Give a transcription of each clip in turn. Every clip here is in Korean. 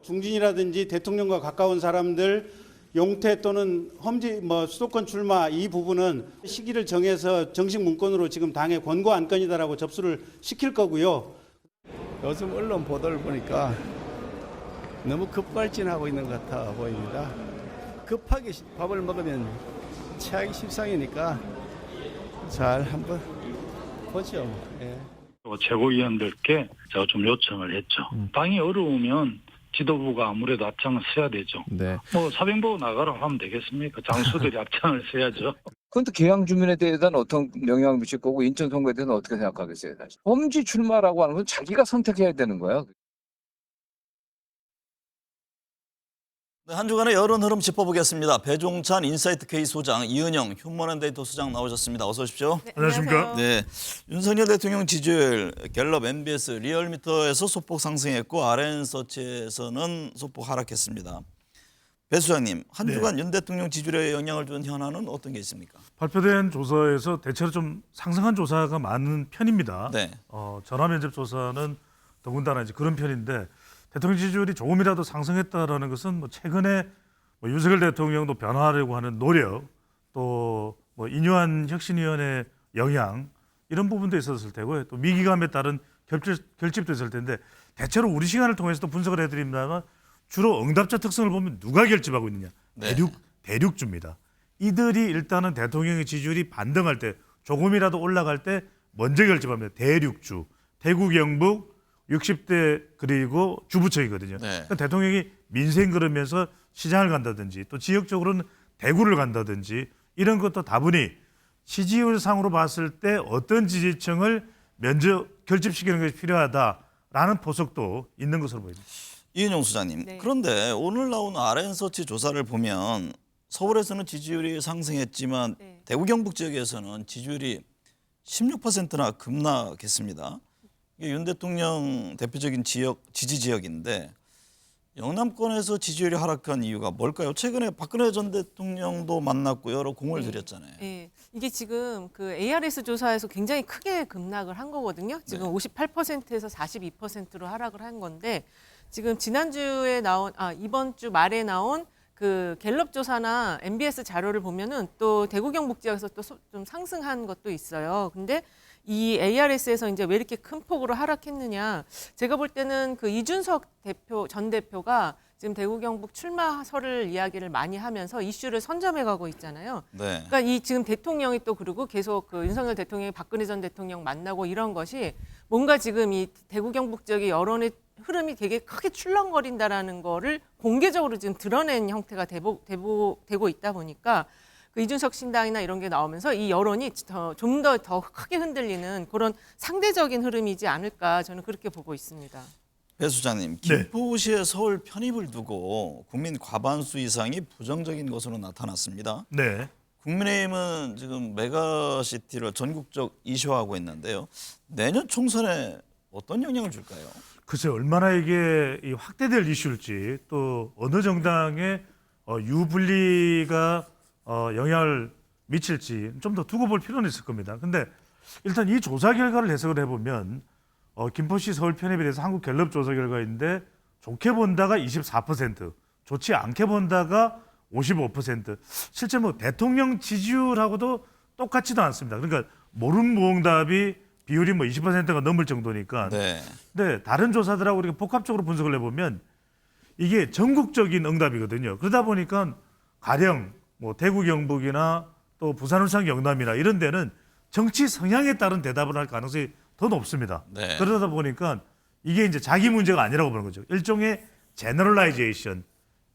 중진이라든지 대통령과 가까운 사람들 용퇴 또는 험지 수도권 출마 이 부분은 시기를 정해서 정식 문건으로 지금 당에 권고 안건이다라고 접수를 시킬 거고요. 요즘 언론 보도를 보니까 너무 급발진하고 있는 것 같아 보입니다. 급하게 밥을 먹으면 체하기 십상이니까 잘 한번 보죠. 예. 최고위원들께 제가 좀 요청을 했죠. 당이 어려우면 지도부가 아무래도 앞장을 서야 되죠. 네. 사병보고 나가라 하면 되겠습니까? 장수들이 앞장을 서야죠. 그건 또 계양 주민에 대해서는 어떤 영향을 미칠 거고 인천 선거에 대해서는 어떻게 생각하겠어요? 사실. 험지 출마라고 하는 건 자기가 선택해야 되는 거예요. 네, 한 주간의 여론 흐름 짚어보겠습니다. 배종찬 인사이트 K 소장, 이은영 휴먼앤데이터 소장 나오셨습니다. 어서 오십시오. 네, 안녕하십니까? 네, 윤석열 대통령 지지율 갤럽 MBS 리얼미터에서 소폭 상승했고 RN서치에서는 소폭 하락했습니다. 배 소장님, 한 주간 윤 대통령 지지율에 영향을 준 현안은 어떤 게 있습니까? 발표된 조사에서 대체로 좀 상승한 조사가 많은 편입니다. 네. 전화 면접 조사는 더군다나 이제 그런 편인데 대통령 지지율이 조금이라도 상승했다라는 것은 최근에 윤석열 대통령도 변화하려고 하는 노력, 또 인유한 혁신위원회 영향 이런 부분도 있었을 테고요. 또 위기감에 따른 결집도 있을 텐데 대체로 우리 시간을 통해서 또 분석을 해드립니다만 주로 응답자 특성을 보면 누가 결집하고 있느냐? 네. 대륙주입니다. 이들이 일단은 대통령의 지지율이 반등할 때 조금이라도 올라갈 때 먼저 결집합니다. 대륙주, 대구 경북 60대 그리고 주부청이거든요. 네. 그러니까 대통령이 민생 그러면서 시장을 간다든지 또 지역적으로는 대구를 간다든지 이런 것도 다분히 지지율상으로 봤을 때 어떤 지지층을 먼저 결집시키는 것이 필요하다라는 포석도 있는 것으로 보입니다. 이은영 소장님, 네. 그런데 오늘 나온 RN서치 조사를 보면 서울에서는 지지율이 상승했지만 네. 대구 경북 지역에서는 지지율이 16%나 급락했습니다. 이게 윤 대통령 대표적인 지지 지역인데 영남권에서 지지율이 하락한 이유가 뭘까요? 최근에 박근혜 전 대통령도 만났고 여러 공을 들였잖아요. 네. 이게 지금 그 ARS 조사에서 굉장히 크게 급락을 한 거거든요. 지금 58%에서 42%로 하락을 한 건데 지금 지난주에 나온 이번 주 말에 나온 그 갤럽 조사나 MBS 자료를 보면은 또 대구 경북 지역에서 또 좀 상승한 것도 있어요. 근데 이 ARS에서 이제 왜 이렇게 큰 폭으로 하락했느냐? 제가 볼 때는 그 이준석 전 대표가 지금 대구 경북 출마설을 이야기를 많이 하면서 이슈를 선점해 가고 있잖아요. 네. 그러니까 이 지금 대통령이 또 그리고 계속 그 윤석열 대통령이 박근혜 전 대통령 만나고 이런 것이 뭔가 지금 이 대구 경북 지역의 여론의 흐름이 되게 크게 출렁거린다라는 거를 공개적으로 지금 드러낸 형태가 되고 있다 보니까 그 이준석 신당이나 이런 게 나오면서 이 여론이 좀 더 크게 흔들리는 그런 상대적인 흐름이지 않을까 저는 그렇게 보고 있습니다. 배 소장님, 김포시의 서울 편입을 두고 국민 과반수 이상이 부정적인 것으로 나타났습니다. 네. 국민의힘은 지금 메가시티를 전국적 이슈화하고 있는데요. 내년 총선에 어떤 영향을 줄까요? 글쎄 얼마나 이게 확대될 이슈일지 또 어느 정당의 유불리가 영향을 미칠지 좀 더 두고 볼 필요는 있을 겁니다. 근데 일단 이 조사 결과를 해석을 해보면 김포시 서울 편입에 대해서 한국 갤럽 조사 결과인데 좋게 본다가 24%, 좋지 않게 본다가 55%. 실제 대통령 지지율하고도 똑같지도 않습니다. 그러니까 모름무응답이 비율이 20%가 넘을 정도니까. 네. 근데 다른 조사들하고 우리가 복합적으로 분석을 해보면 이게 전국적인 응답이거든요. 그러다 보니까 가령 대구 경북이나 또 부산 울산 영남이나 이런 데는 정치 성향에 따른 대답을 할 가능성이 더 높습니다. 네. 그러다 보니까 이게 이제 자기 문제가 아니라고 보는 거죠. 일종의 제너럴라이제이션,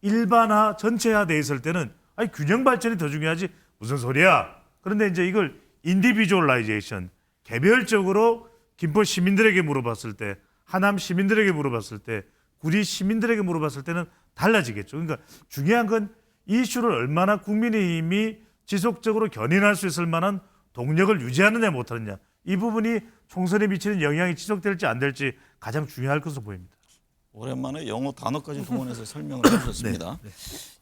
일반화, 전체화돼 있을 때는 균형 발전이 더 중요하지 무슨 소리야. 그런데 이제 이걸 인디비주얼라이제이션, 개별적으로 김포 시민들에게 물어봤을 때, 하남 시민들에게 물어봤을 때, 구리 시민들에게 물어봤을 때는 달라지겠죠. 그러니까 중요한 건 이슈를 얼마나 국민의힘이 지속적으로 견인할 수 있을 만한 동력을 유지하느냐 못하느냐. 이 부분이 총선에 미치는 영향이 지속될지 안 될지 가장 중요할 것으로 보입니다. 오랜만에 영어 단어까지 동원해서 설명을 해주셨습니다. 네.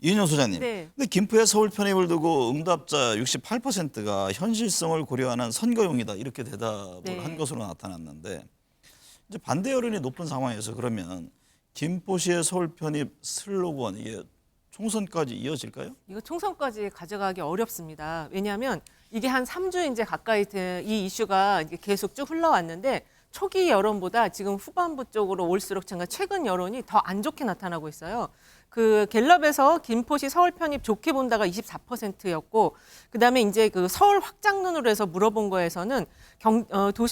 이은영 소장님, 네. 근데 김포의 서울 편입을 두고 응답자 68%가 현실성을 고려하는 선거용이다 이렇게 대답을 네. 한 것으로 나타났는데 이제 반대 여론이 높은 상황에서 그러면 김포시의 서울 편입 슬로건 이게 총선까지 이어질까요? 이거 총선까지 가져가기 어렵습니다. 왜냐하면 이게 한 3주 이제 가까이 이 이슈가 이게 계속 쭉 흘러왔는데 초기 여론보다 지금 후반부 쪽으로 올수록 최근 여론이 더 안 좋게 나타나고 있어요. 그 갤럽에서 김포시 서울 편입 좋게 본다가 24%였고 그다음에 이제 그 서울 확장론으로 해서 물어본 거에서는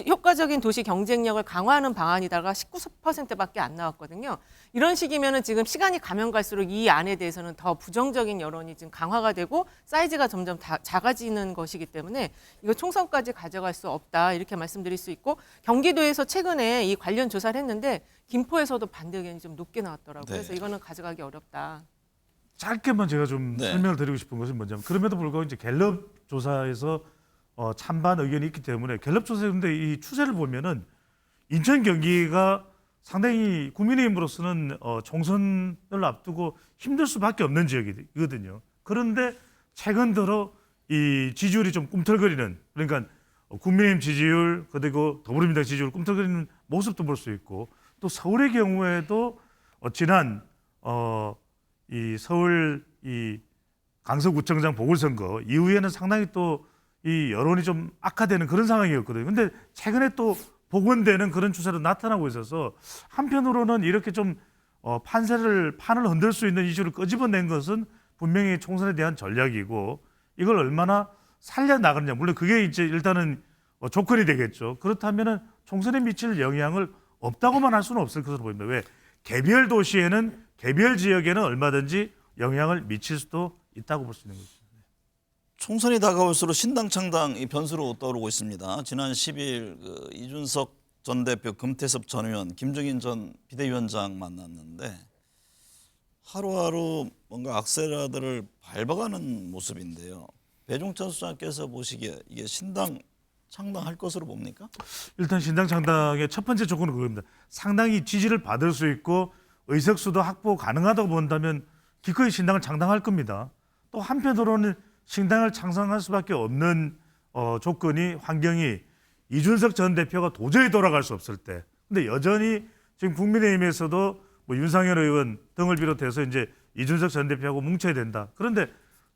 효과적인 도시 경쟁력을 강화하는 방안이다가 19%밖에 안 나왔거든요. 이런 식이면은 지금 시간이 가면 갈수록 이 안에 대해서는 더 부정적인 여론이 지금 강화가 되고 사이즈가 점점 작아지는 것이기 때문에 이거 총선까지 가져갈 수 없다 이렇게 말씀드릴 수 있고 경기도에서 최근에 이 관련 조사를 했는데 김포에서도 반대 의견이 좀 높게 나왔더라고요. 네. 그래서 이거는 가져가기 어렵다. 짧게만 제가 좀 네. 설명을 드리고 싶은 것은 뭐냐면 그럼에도 불구하고 이제 갤럽 조사에서 찬반 의견이 있기 때문에 갤럽 조사인데 이 추세를 보면은 인천 경기가 상당히 국민의힘으로서는 총선을 앞두고 힘들 수밖에 없는 지역이거든요. 그런데 최근 들어 이 지지율이 좀 꿈틀거리는 그러니까 국민의힘 지지율 그리고 더불어민주당 지지율 꿈틀거리는 모습도 볼 수 있고 또 서울의 경우에도 지난 이 서울 이 강서구청장 보궐선거 이후에는 상당히 또 이 여론이 좀 악화되는 그런 상황이었거든요. 근데 최근에 또 복원되는 그런 추세로 나타나고 있어서 한편으로는 이렇게 좀 판을 흔들 수 있는 이슈를 끄집어낸 것은 분명히 총선에 대한 전략이고 이걸 얼마나 살려나가느냐. 물론 그게 이제 일단은 조건이 되겠죠. 그렇다면은 총선에 미칠 영향을 없다고만 할 수는 없을 것으로 보입니다. 왜? 개별 도시에는 개별 지역에는 얼마든지 영향을 미칠 수도 있다고 볼 수 있는 거죠. 총선이 다가올수록 신당 창당이 변수로 떠오르고 있습니다. 지난 10일 그 이준석 전 대표, 금태섭 전 의원, 김종인 전 비대위원장 만났는데 하루하루 뭔가 악셀라들을 밟아가는 모습인데요. 배종찬 수장께서 보시기에 이게 신당 창당할 것으로 봅니까? 일단 신당 창당의 첫 번째 조건은 그겁니다. 상당히 지지를 받을 수 있고 의석수도 확보 가능하다고 본다면 기꺼이 신당을 창당할 겁니다. 또 한편으로는 신당을 창당할 수밖에 없는 조건이 환경이 이준석 전 대표가 도저히 돌아갈 수 없을 때. 근데 여전히 지금 국민의힘에서도 뭐 윤상현 의원 등을 비롯해서 이제 이준석 전 대표하고 뭉쳐야 된다. 그런데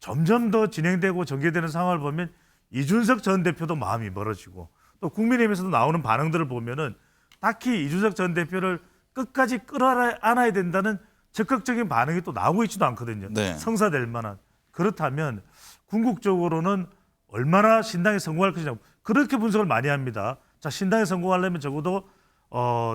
점점 더 진행되고 전개되는 상황을 보면 이준석 전 대표도 마음이 멀어지고 또 국민의힘에서도 나오는 반응들을 보면은 딱히 이준석 전 대표를 끝까지 끌어안아야 된다는 적극적인 반응이 또 나오고 있지도 않거든요. 네. 성사될 만한. 그렇다면 궁극적으로는 얼마나 신당에 성공할 것이냐 그렇게 분석을 많이 합니다. 자, 신당에 성공하려면 적어도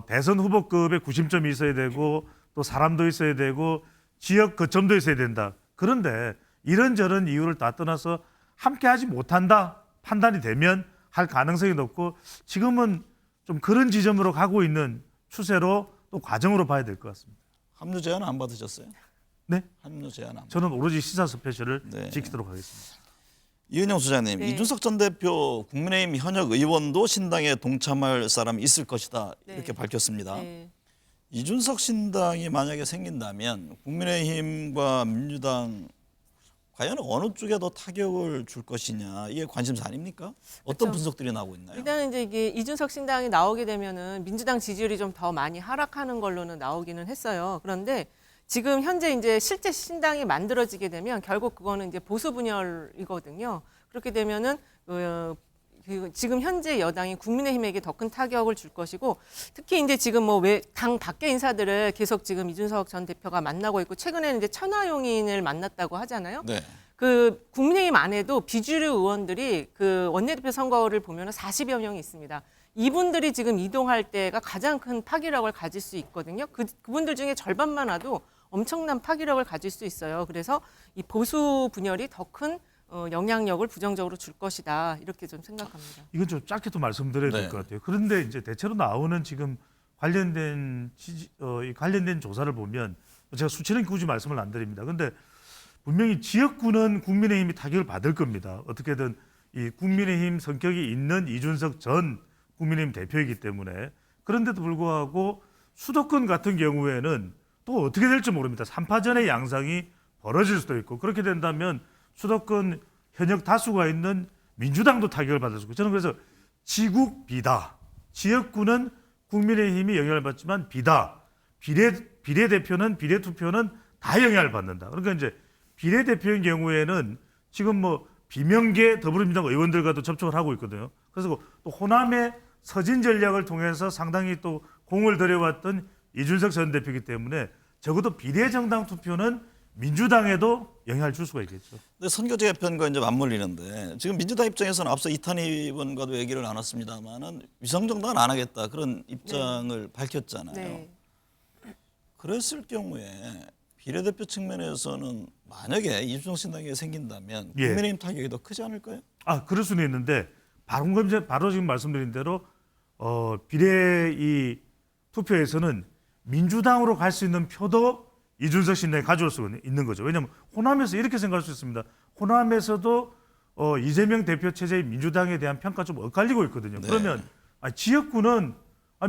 대선 후보급의 구심점이 있어야 되고 또 사람도 있어야 되고 지역 거점도 있어야 된다. 그런데 이런저런 이유를 다 떠나서 함께하지 못한다 판단이 되면 할 가능성이 높고 지금은 좀 그런 지점으로 가고 있는 추세로 또 과정으로 봐야 될 것 같습니다. 합류 제안 안 받으셨어요? 네? 합류 제안 안 받으셨어요? 저는 오로지 시사 스페셜을 네. 지키도록 하겠습니다. 이은영 소장님, 네. 이준석 전 대표 국민의힘 현역 의원도 신당에 동참할 사람이 있을 것이다 이렇게 네. 밝혔습니다. 네. 이준석 신당이 만약에 생긴다면 국민의힘과 민주당 과연 어느 쪽에 더 타격을 줄 것이냐 이게 관심사 아닙니까? 어떤 그렇죠. 분석들이 나오고 있나요? 일단은 이제 이게 이준석 신당이 나오게 되면은 민주당 지지율이 좀 더 많이 하락하는 걸로는 나오기는 했어요. 그런데 지금 현재 이제 실제 신당이 만들어지게 되면 결국 그거는 이제 보수 분열이거든요. 그렇게 되면은 지금 현재 여당이 국민의힘에게 더 큰 타격을 줄 것이고 특히 이제 지금 뭐 왜 당 밖의 인사들을 계속 지금 이준석 전 대표가 만나고 있고 최근에는 이제 천하용인을 만났다고 하잖아요. 네. 그 국민의힘 안에도 비주류 의원들이 그 원내대표 선거를 보면 40여 명이 있습니다. 이분들이 지금 이동할 때가 가장 큰 파기력을 가질 수 있거든요. 그분들 중에 절반만 와도 엄청난 파기력을 가질 수 있어요. 그래서 이 보수 분열이 더 큰 영향력을 부정적으로 줄 것이다. 이렇게 좀 생각합니다. 이건 좀 짧게 또 말씀드려야 될 네. 것 같아요. 그런데 이제 대체로 나오는 지금 관련된 관련된 조사를 보면 제가 수치는 굳이 말씀을 안 드립니다. 그런데 분명히 지역구는 국민의힘이 타격을 받을 겁니다. 어떻게든 이 국민의힘 성격이 있는 이준석 전 국민의힘 대표이기 때문에 그런데도 불구하고 수도권 같은 경우에는 또 어떻게 될지 모릅니다. 3파전의 양상이 벌어질 수도 있고 그렇게 된다면 수도권 현역 다수가 있는 민주당도 타격을 받을 수 있고 저는 그래서 지국 비다. 지역구는 국민의힘이 영향을 받지만 비다. 비례대표는 비례투표는 다 영향을 받는다. 그러니까 이제 비례대표인 경우에는 지금 뭐 비명계 더불어민주당 의원들과도 접촉을 하고 있거든요. 그래서 또 호남의 서진 전략을 통해서 상당히 또 공을 들여왔던 이준석 전 대표이기 때문에 적어도 비례정당 투표는 민주당에도 영향을 줄 수가 있겠죠. 근데 선거제 개편과 이제 맞물리는데 지금 민주당 입장에서는 앞서 이탄희 의원과도 얘기를 나눴습니다만은 위성정당은 안 하겠다 그런 입장을 밝혔잖아요. 네. 그랬을 경우에 비례대표 측면에서는 만약에 이준석 신당이 생긴다면 예. 국민의힘 타격이 더 크지 않을까요? 그럴 수는 있는데 바로 지금 말씀드린 대로 비례 이 투표에서는 민주당으로 갈 수 있는 표도 이준석 신당이 가져올 수 있는 거죠. 왜냐하면 호남에서 이렇게 생각할 수 있습니다. 호남에서도 이재명 대표 체제의 민주당에 대한 평가 좀 엇갈리고 있거든요. 네. 그러면 지역구는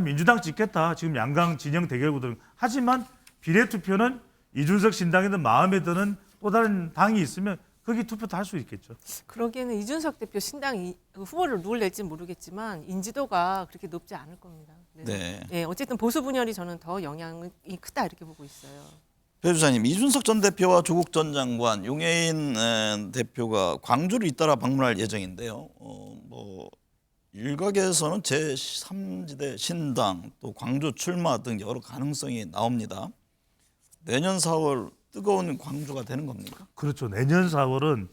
민주당 찍겠다. 지금 양강 진영 대결구들. 하지만 비례투표는 이준석 신당에는 마음에 드는 또 다른 당이 있으면 거기 투표도 할 수 있겠죠. 그러기에는 이준석 대표 신당 후보를 누굴 낼지 모르겠지만 인지도가 그렇게 높지 않을 겁니다. 그래서 네. 예, 어쨌든 보수 분열이 저는 더 영향이 크다 이렇게 보고 있어요. 배 주사님, 이준석 전 대표와 조국 전 장관, 용해인 대표가 광주를 잇따라 방문할 예정인데요. 뭐 일각에서는 제3지대 신당, 또 광주 출마 등 여러 가능성이 나옵니다. 내년 4월 뜨거운 광주가 되는 겁니까? 그렇죠. 내년 4월은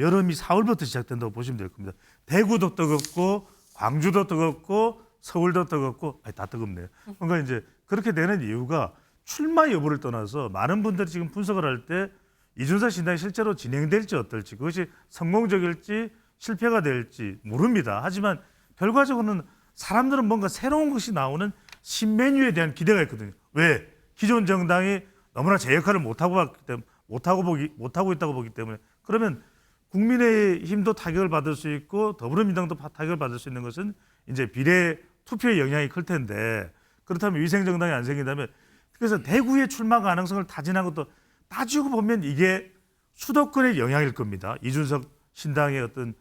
여름이 4월부터 시작된다고 보시면 될 겁니다. 대구도 뜨겁고 광주도 뜨겁고 서울도 뜨겁고 다 뜨겁네요. 그러니까 이제 그렇게 되는 이유가 출마 여부를 떠나서 많은 분들이 지금 분석을 할 때 이준석 신당이 실제로 진행될지 어떨지 그것이 성공적일지 실패가 될지 모릅니다. 하지만 결과적으로는 사람들은 뭔가 새로운 것이 나오는 신메뉴에 대한 기대가 있거든요. 왜? 기존 정당이 너무나 제 역할을 못하고 있다고 보기 때문에 그러면 국민의힘도 타격을 받을 수 있고 더불어민주당도 타격을 받을 수 있는 것은 이제 비례 투표의 영향이 클 텐데 그렇다면 위생정당이 안 생긴다면 그래서 대구의 출마 가능성을 타진한 것도 따지고 보면 이게 수도권의 영향일 겁니다. 이준석 신당의 어떤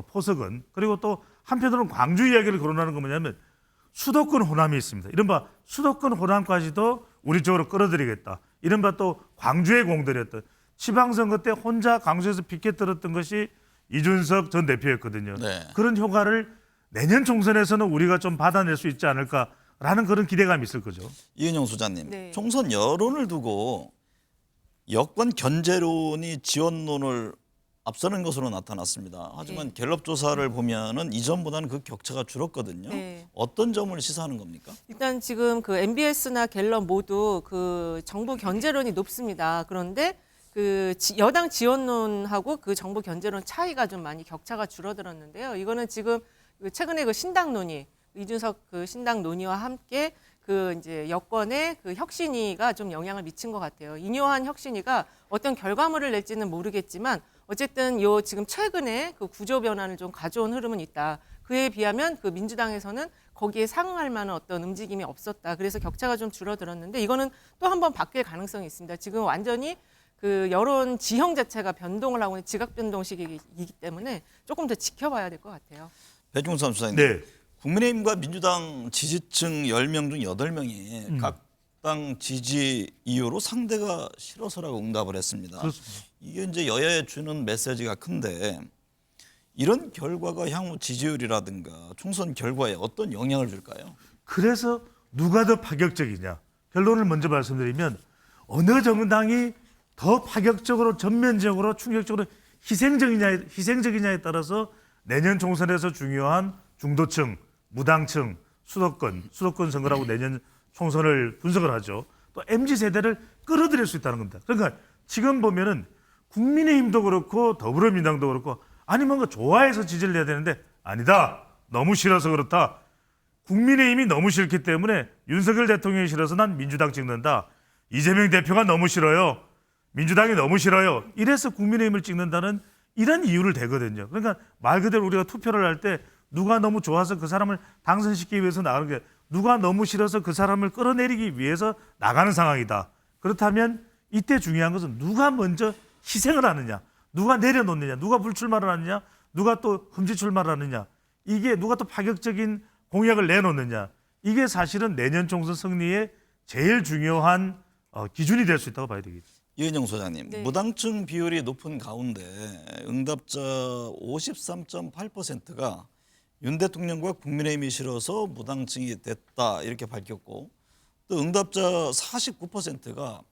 포석은. 그리고 또 한편으로는 광주 이야기를 거론하는 건 뭐냐면 수도권 호남이 있습니다. 이른바 수도권 호남까지도 우리 쪽으로 끌어들이겠다. 이른바 또 광주의 공들였던 지방선거 때 혼자 광주에서 피켓 들었던 것이 이준석 전 대표였거든요. 네. 그런 효과를 내년 총선에서는 우리가 좀 받아낼 수 있지 않을까라는 그런 기대감이 있을 거죠. 이은영 소장님, 네. 총선 여론을 두고 여권 견제론이 지원론을 앞서는 것으로 나타났습니다. 하지만 네. 갤럽 조사를 보면은 이전보다는 그 격차가 줄었거든요. 네. 어떤 점을 시사하는 겁니까? 일단 지금 그 MBS나 갤럽 모두 그 정부 견제론이 높습니다. 그런데 그 여당 지원론하고 그 정부 견제론 차이가 좀 많이 격차가 줄어들었는데요. 이거는 지금 최근에 그 신당 논의, 이준석 그 신당 논의와 함께 그 이제 여권의 그 혁신위가 좀 영향을 미친 것 같아요. 인요한 혁신위가 어떤 결과물을 낼지는 모르겠지만 어쨌든 요 지금 최근에 그 구조 변화를 좀 가져온 흐름은 있다. 그에 비하면 그 민주당에서는 거기에 상응할 만한 어떤 움직임이 없었다. 그래서 격차가 좀 줄어들었는데 이거는 또 한 번 바뀔 가능성이 있습니다. 지금 완전히 그 여론 지형 자체가 변동을 하고 있는 지각 변동 시기이기 때문에 조금 더 지켜봐야 될 것 같아요. 배종선 수사님, 네. 국민의힘과 민주당 지지층 10명 중 8명이 각 당 지지 이유로 상대가 싫어서라고 응답을 했습니다. 그렇습니다. 이게 이제 여야에 주는 메시지가 큰데 이런 결과가 향후 지지율이라든가 총선 결과에 어떤 영향을 줄까요? 그래서 누가 더 파격적이냐. 결론을 먼저 말씀드리면 어느 정당이 더 파격적으로 전면적으로 충격적으로 희생적이냐에 따라서 내년 총선에서 중요한 중도층, 무당층, 수도권 선거라고 내년 총선을 분석을 하죠. 또 MZ세대를 끌어들일 수 있다는 겁니다. 그러니까 지금 보면은 국민의힘도 그렇고 더불어민주당도 그렇고 아니 뭔가 좋아해서 지지를 해야 되는데 아니다. 너무 싫어서 그렇다. 국민의힘이 너무 싫기 때문에 윤석열 대통령이 싫어서 난 민주당 찍는다. 이재명 대표가 너무 싫어요. 민주당이 너무 싫어요. 이래서 국민의힘을 찍는다는 이런 이유를 대거든요. 그러니까 말 그대로 우리가 투표를 할 때 누가 너무 좋아서 그 사람을 당선시키기 위해서 나가는 게 누가 너무 싫어서 그 사람을 끌어내리기 위해서 나가는 상황이다. 그렇다면 이때 중요한 것은 누가 먼저 희생을 하느냐, 누가 내려놓느냐, 누가 불출마를 하느냐, 누가 또 흠지 출마를 하느냐, 이게 누가 또 파격적인 공약을 내놓느냐, 이게 사실은 내년 총선 승리의 제일 중요한 기준이 될 수 있다고 봐야 되겠죠. 이은영 소장님, 네. 무당층 비율이 높은 가운데 응답자 53.8%가 윤 대통령과 국민의힘이 싫어서 무당층이 됐다 이렇게 밝혔고, 또 응답자 49%가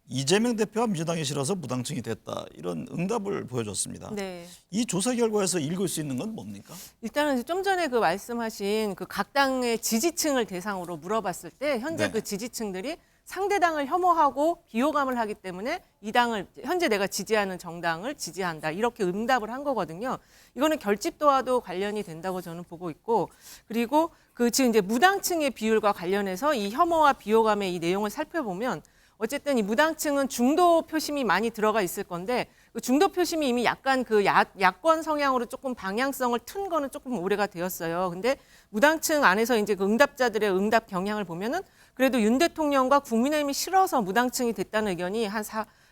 이재명 대표와 민주당이 싫어서 무당층이 됐다 이런 응답을 보여줬습니다. 네. 이 조사 결과에서 읽을 수 있는 건 뭡니까? 일단은 좀 전에 그 말씀하신 그 각 당의 지지층을 대상으로 물어봤을 때 현재 네. 그 지지층들이 상대당을 혐오하고 비호감을 하기 때문에 이 당을 현재 내가 지지하는 정당을 지지한다 이렇게 응답을 한 거거든요. 이거는 결집도와도 관련이 된다고 저는 보고 있고, 그리고 그 지금 이제 무당층의 비율과 관련해서 이 혐오와 비호감의 이 내용을 살펴보면 어쨌든 이 무당층은 중도 표심이 많이 들어가 있을 건데 그 중도 표심이 이미 약간 그 야권 성향으로 조금 방향성을 튼 거는 조금 오래가 되었어요. 근데 무당층 안에서 이제 그 응답자들의 응답 경향을 보면은 그래도 윤 대통령과 국민의힘이 싫어서 무당층이 됐다는 의견이 한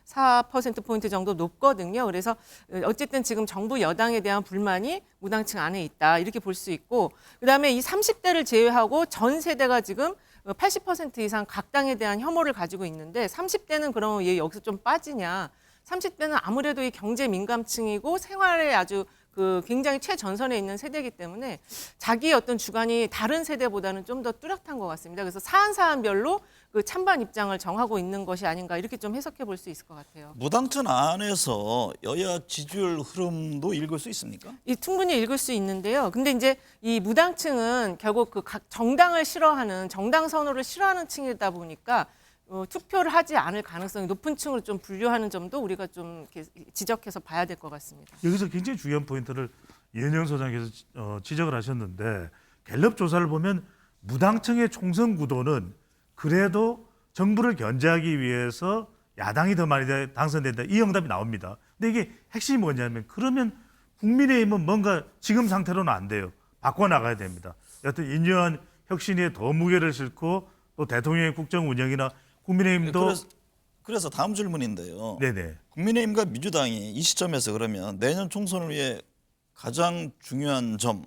4%포인트 정도 높거든요. 그래서 어쨌든 지금 정부 여당에 대한 불만이 무당층 안에 있다 이렇게 볼 수 있고, 그다음에 이 30대를 제외하고 전 세대가 지금 80% 이상 각 당에 대한 혐오를 가지고 있는데 30대는 그럼 얘 여기서 좀 빠지냐? 30대는 아무래도 이 경제 민감층이고 생활에 아주 그 굉장히 최전선에 있는 세대이기 때문에 자기의 어떤 주관이 다른 세대보다는 좀 더 뚜렷한 것 같습니다. 그래서 사안별로 그 찬반 입장을 정하고 있는 것이 아닌가 이렇게 좀 해석해 볼 수 있을 것 같아요. 무당층 안에서 여야 지지율 흐름도 읽을 수 있습니까? 이 충분히 읽을 수 있는데요. 근데 이제 이 무당층은 결국 그 각 정당을 싫어하는 정당 선호를 싫어하는 층이다 보니까 투표를 하지 않을 가능성이 높은 층으로 좀 분류하는 점도 우리가 좀 이렇게 지적해서 봐야 될 것 같습니다. 여기서 굉장히 중요한 포인트를 이은영 소장께서 지적을 하셨는데, 갤럽 조사를 보면 무당층의 총선 구도는 그래도 정부를 견제하기 위해서 야당이 더 많이 당선된다 이 응답이 나옵니다. 근데 이게 핵심이 뭐냐면, 그러면 국민의힘은 뭔가 지금 상태로는 안 돼요. 바꿔나가야 됩니다. 여하튼 인류한 혁신에 더 무게를 싣고 또 대통령의 국정 운영이나 국민의힘도 그래서 다음 질문인데요. 네네. 국민의힘과 민주당이 이 시점에서 그러면 내년 총선을 위해 가장 중요한 점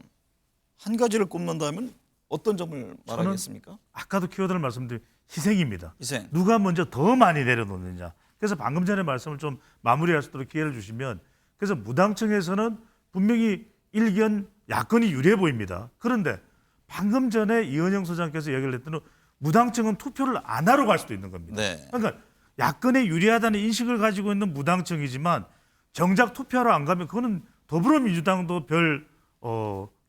한 가지를 꼽는다면 어떤 점을 말하겠습니까? 아까도 키워드를 말씀드린 희생입니다. 희생. 누가 먼저 더 많이 내려놓느냐. 그래서 방금 전에 말씀을 좀 마무리할 수 있도록 기회를 주시면, 그래서 무당층에서는 분명히 일견 야권이 유리해 보입니다. 그런데 방금 전에 이은영 소장께서 얘기를 했던 무당층은 투표를 안 하러 갈 수도 있는 겁니다. 네. 그러니까 야권에 유리하다는 인식을 가지고 있는 무당층이지만 정작 투표하러 안 가면 그거는 더불어민주당도 별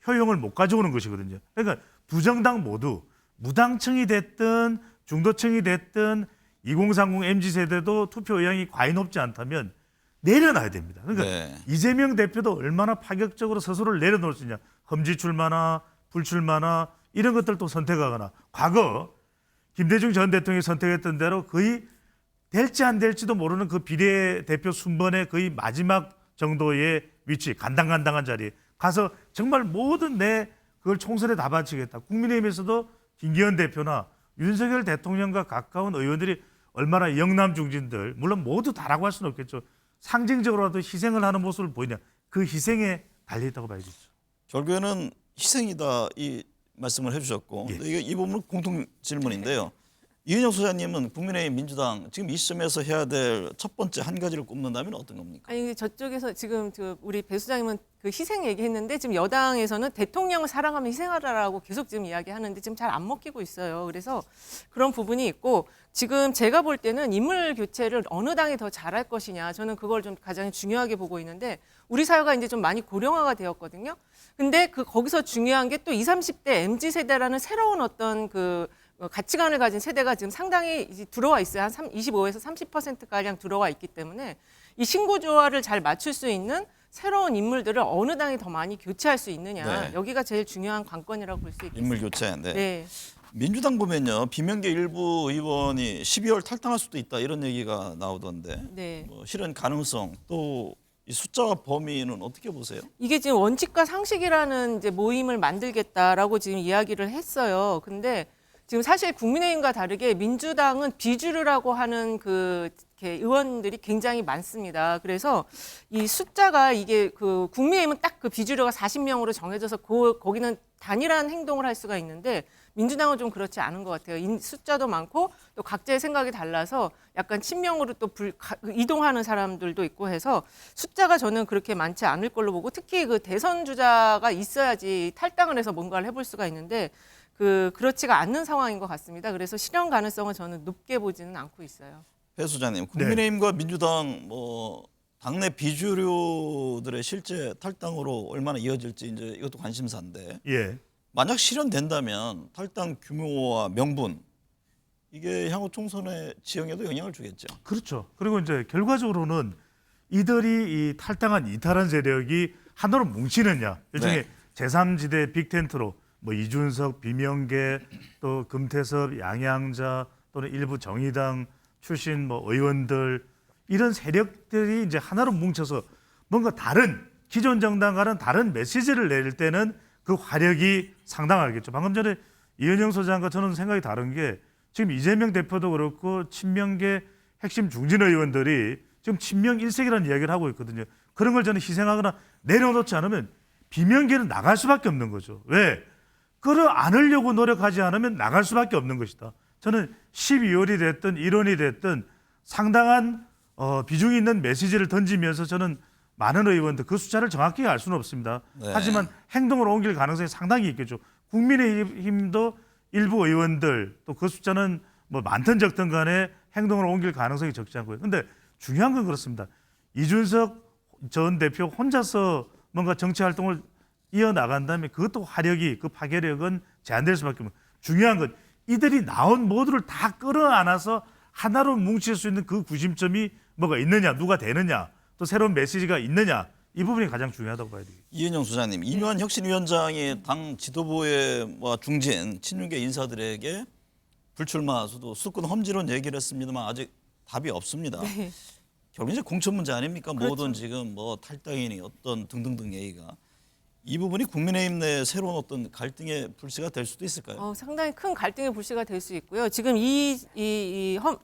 효용을 못 가져오는 것이거든요. 그러니까 두 정당 모두 무당층이 됐든 중도층이 됐든 2030 MZ세대도 투표 의향이 과히 높지 않다면 내려놔야 됩니다. 그러니까 네. 이재명 대표도 얼마나 파격적으로 스스로를 내려놓을 수 있냐. 험지 출마나 불출마나 이런 것들도 선택하거나, 과거 김대중 전 대통령이 선택했던 대로 거의 될지 안 될지도 모르는 그 비례대표 순번의 거의 마지막 정도의 위치, 간당간당한 자리에 가서 정말 모든 그걸 총선에 다 바치겠다. 국민의힘에서도 김기현 대표나 윤석열 대통령과 가까운 의원들이 얼마나 영남 중진들, 물론 모두 다라고 할 수는 없겠죠. 상징적으로라도 희생을 하는 모습을 보이냐. 그 희생에 달려있다고 봐야겠죠. 결국에는 희생이다 이 말씀을 해주셨고, 예. 이게 이 부분은 공통 질문인데요. 이은영 소장님은 국민의힘 민주당 지금 이 시점에서 해야 될 첫 번째 한 가지를 꼽는다면 어떤 겁니까? 아니 저쪽에서 지금 우리 배 수장님은 그 희생 얘기했는데 지금 여당에서는 대통령을 사랑하면 희생하라라고 계속 지금 이야기하는데 지금 잘 안 먹히고 있어요. 그래서 그런 부분이 있고, 지금 제가 볼 때는 인물 교체를 어느 당이 더 잘할 것이냐, 저는 그걸 좀 가장 중요하게 보고 있는데, 우리 사회가 이제 좀 많이 고령화가 되었거든요. 근데 거기서 중요한 게 또 20, 30대 MZ 세대라는 새로운 어떤 그 가치관을 가진 세대가 지금 상당히 이제 들어와 있어요. 한 25에서 30%가량 들어와 있기 때문에 이 신구조화를 잘 맞출 수 있는 새로운 인물들을 어느 당이 더 많이 교체할 수 있느냐. 네. 여기가 제일 중요한 관건이라고 볼 수 있겠습니다. 인물 교체. 네. 네. 민주당 보면요, 비명계 일부 의원이 12월 탈당할 수도 있다 이런 얘기가 나오던데, 네. 뭐 실현 가능성 또 이 숫자와 범위는 어떻게 보세요? 이게 지금 원칙과 상식이라는 이제 모임을 만들겠다라고 지금 이야기를 했어요. 근데 지금 사실 국민의힘과 다르게 민주당은 비주류라고 하는 이렇게 의원들이 굉장히 많습니다. 그래서 이 숫자가 이게 그 국민의힘은 딱 그 비주류가 40명으로 정해져서 거기는 단일한 행동을 할 수가 있는데, 민주당은 좀 그렇지 않은 것 같아요. 숫자도 많고 또 각자의 생각이 달라서 약간 친명으로 또 이동하는 사람들도 있고 해서 숫자가 저는 그렇게 많지 않을 걸로 보고 특히 그 대선 주자가 있어야지 탈당을 해서 뭔가를 해볼 수가 있는데 그렇지가 않는 상황인 것 같습니다. 그래서 실현 가능성은 저는 높게 보지는 않고 있어요. 배 소장님, 국민의힘과 민주당 뭐 당내 비주류들의 실제 탈당으로 얼마나 이어질지 이제 이것도 관심사인데 예. 만약 실현된다면 탈당 규모와 명분 이게 향후 총선의 지형에도 영향을 주겠죠. 그렇죠. 그리고 이제 결과적으로는 이들이 이 탈당한 이탈한 세력이 하나로 뭉치느냐, 일종의 네. 제3지대 빅텐트로 뭐 이준석, 비명계, 또 금태섭, 양양자 또는 일부 정의당 출신 뭐 의원들 이런 세력들이 이제 하나로 뭉쳐서 뭔가 다른 기존 정당과는 다른 메시지를 낼 때는 그 화력이 상당하겠죠. 방금 전에 이현영 소장과 저는 생각이 다른 게 지금 이재명 대표도 그렇고 친명계 핵심 중진 의원들이 지금 친명 일색이라는 이야기를 하고 있거든요. 그런 걸 저는 희생하거나 내려놓지 않으면 비명계는 나갈 수밖에 없는 거죠. 왜? 끌어안으려고 노력하지 않으면 나갈 수밖에 없는 것이다. 저는 12월이 됐든 1월이 됐든 상당한 비중이 있는 메시지를 던지면서 저는 많은 의원들 그 숫자를 정확히 알 수는 없습니다. 네. 하지만 행동으로 옮길 가능성이 상당히 있겠죠. 국민의힘도 일부 의원들 또 그 숫자는 뭐 많든 적든 간에 행동으로 옮길 가능성이 적지 않고요. 근데 중요한 건 그렇습니다. 이준석 전 대표 혼자서 뭔가 정치 활동을 이어나간다면 그것도 화력이 그 파괴력은 제한될 수밖에 없는. 중요한 건 이들이 나온 모두를 다 끌어안아서 하나로 뭉칠 수 있는 그 구심점이 뭐가 있느냐, 누가 되느냐, 또 새로운 메시지가 있느냐, 이 부분이 가장 중요하다고 봐야 되겠습니다. 이은영 소장님, 이묘한 혁신위원장이 당 지도부의 뭐 중진 친윤계 인사들에게 불출마 수도권 험지론 얘기를 했습니다만 아직 답이 없습니다. 네. 결국 이제 공천 문제 아닙니까? 그렇죠. 모든 지금 뭐 탈당이니 어떤 등등등 얘기가 이 부분이 국민의힘 내 새로운 어떤 갈등의 불씨가 될 수도 있을까요? 상당히 큰 갈등의 불씨가 될 수 있고요. 지금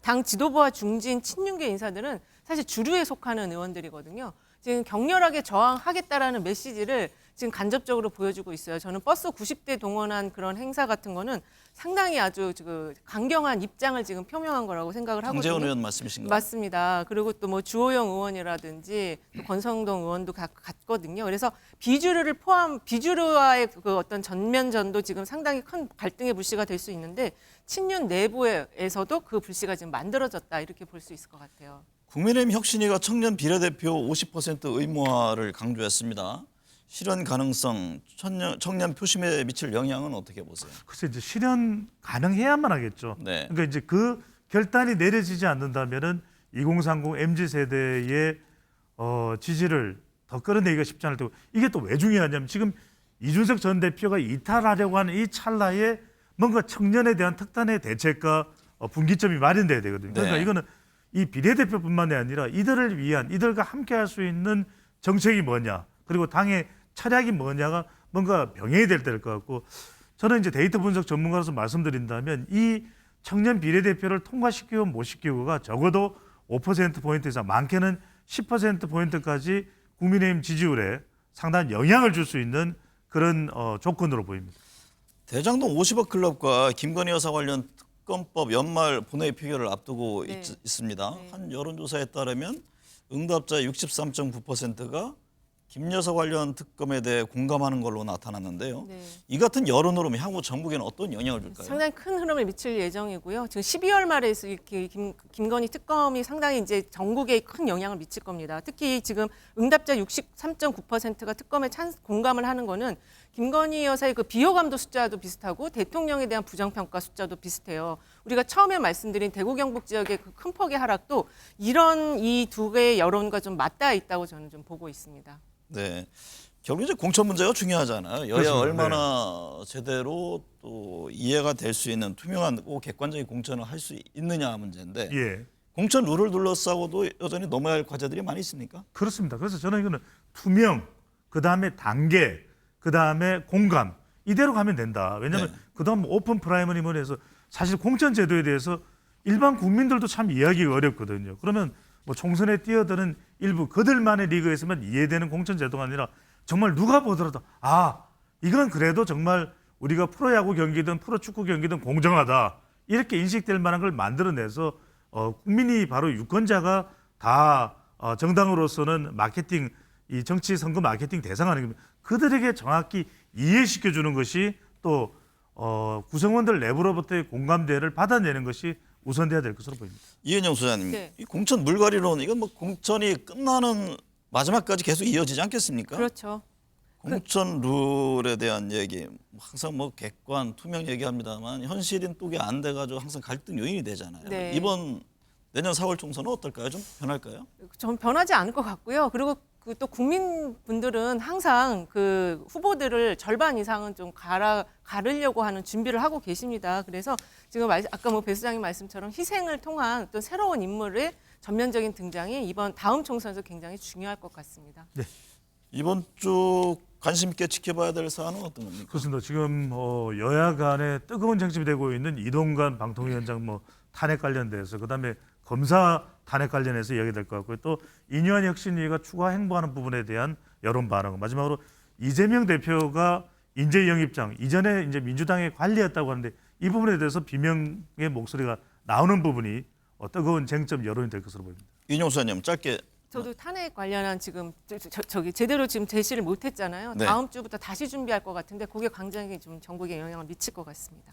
당 지도부와 중진 친윤계 인사들은 사실 주류에 속하는 의원들이거든요. 지금 격렬하게 저항하겠다라는 메시지를 지금 간접적으로 보여주고 있어요. 저는 버스 90대 동원한 그런 행사 같은 거는 상당히 아주 강경한 입장을 지금 표명한 거라고 생각을 하거든요. 강재원 의원 말씀이신가요? 맞습니다. 그리고 또 뭐 주호영 의원이라든지 또 권성동 의원도 같거든요. 그래서 비주류와의 그 어떤 전면전도 지금 상당히 큰 갈등의 불씨가 될 수 있는데 친윤 내부에서도 그 불씨가 지금 만들어졌다 이렇게 볼 수 있을 것 같아요. 국민의힘 혁신위가 청년 비례대표 50% 의무화를 강조했습니다. 실현 가능성, 청년 표심에 미칠 영향은 어떻게 보세요? 글쎄 이제 실현 가능해야만 하겠죠. 네. 그러니까 이제 그 결단이 내려지지 않는다면은 2030 MZ 세대의 지지를 더 끌어내기가 쉽지 않을 테고 이게 또 왜 중요하냐면 지금 이준석 전 대표가 이탈하려고 하는 이 찰나에 뭔가 청년에 대한 특단의 대책과 분기점이 마련돼야 되거든요. 그러니까 네. 이거는 이 비례대표뿐만이 아니라 이들을 위한 이들과 함께할 수 있는 정책이 뭐냐 그리고 당의 철학이 뭐냐가 뭔가 병행이 될 것 같고 저는 이제 데이터 분석 전문가로서 말씀드린다면 이 청년 비례대표를 통과시키고 못 시키고가 적어도 5%포인트 이상 많게는 10%포인트까지 국민의힘 지지율에 상당한 영향을 줄 수 있는 그런 조건으로 보입니다. 대장동 50억 클럽과 김건희 여사 관련 특검법 연말 본회의 표결을 앞두고 네. 있습니다. 네. 한 여론조사에 따르면 응답자 63.9%가 김 여사 관련 특검에 대해 공감하는 걸로 나타났는데요. 네. 이 같은 여론 흐름이 향후 정국에는 어떤 영향을 줄까요? 상당히 큰 흐름을 미칠 예정이고요. 지금 12월 말에 이렇게 김건희 특검이 상당히 이제 전국에 큰 영향을 미칠 겁니다. 특히 지금 응답자 63.9%가 특검에 공감을 하는 거는 김건희 여사의 그 비호감도 숫자도 비슷하고 대통령에 대한 부정평가 숫자도 비슷해요. 우리가 처음에 말씀드린 대구 경북 지역의 그 큰 폭의 하락도 이런 이 두 개의 여론과 좀 맞닿아 있다고 저는 좀 보고 있습니다. 네. 결국 이제 공천 문제가 중요하잖아요. 여야 그렇습니다. 얼마나 제대로 또 이해가 될 수 있는 투명하고 객관적인 공천을 할 수 있느냐 문제인데 예, 공천 룰을 둘러싸고도 여전히 넘어야 할 과제들이 많이 있습니까? 그렇습니다. 그래서 저는 이거는 투명, 그 다음에 단계, 그 다음에 공감 이대로 가면 된다. 왜냐하면 네. 그다음 오픈 프라이머리 해서 사실 공천 제도에 대해서 일반 국민들도 참 이해하기가 어렵거든요. 그러면 뭐 총선에 뛰어드는 일부 그들만의 리그에서만 이해되는 공천 제도가 아니라 정말 누가 보더라도 이건 그래도 정말 우리가 프로야구 경기든 프로축구 경기든 공정하다 이렇게 인식될 만한 걸 만들어내서 국민이 바로 유권자가 다 정당으로서는 마케팅 이 정치 선거 마케팅 대상하는 겁니다. 그들에게 정확히 이해시켜주는 것이 또 구성원들 내부로부터의 공감대를 받아내는 것이 우선돼야 될 것으로 보입니다. 이은영 소장님, 네. 이 공천 물갈이론 이건 뭐 공천이 끝나는 마지막까지 계속 이어지지 않겠습니까? 그렇죠. 공천 룰에 대한 얘기 항상 뭐 객관 투명 얘기합니다만 현실인 쪽이 안 돼가지고 항상 갈등 요인이 되잖아요. 네. 이번 내년 4월 총선은 어떨까요? 좀 변할까요? 전 변하지 않을 것 같고요. 그리고 그 또 국민분들은 항상 그 후보들을 절반 이상은 좀 가르려고 하는 준비를 하고 계십니다. 그래서 지금 아까 뭐 배 수장님 말씀처럼 희생을 통한 또 새로운 인물의 전면적인 등장이 다음 총선에서 굉장히 중요할 것 같습니다. 이번 주 관심 있게 지켜봐야 될 사안은 어떤 겁니까? 그렇습니다. 지금 여야 간에 뜨거운 쟁점이 되고 있는 이동관 방통위원장 탄핵 관련돼서 그다음에 검사 탄핵 관련해서 이야기될 것 같고요. 또 이뇨한 혁신위가 추가 행보하는 부분에 대한 여론 반응. 마지막으로 이재명 대표가 인재 영입장 이전에 이제 민주당의 관리였다고 하는데 이 부분에 대해서 비명의 목소리가 나오는 부분이 뜨거운 쟁점 여론이 될 것으로 보입니다. 이은영 소장님 짧게. 저도 탄핵 관련한 지금 저기 제대로 지금 제시를 못했잖아요. 네. 다음 주부터 다시 준비할 것 같은데 그게 굉장히 좀 전국에 영향을 미칠 것 같습니다.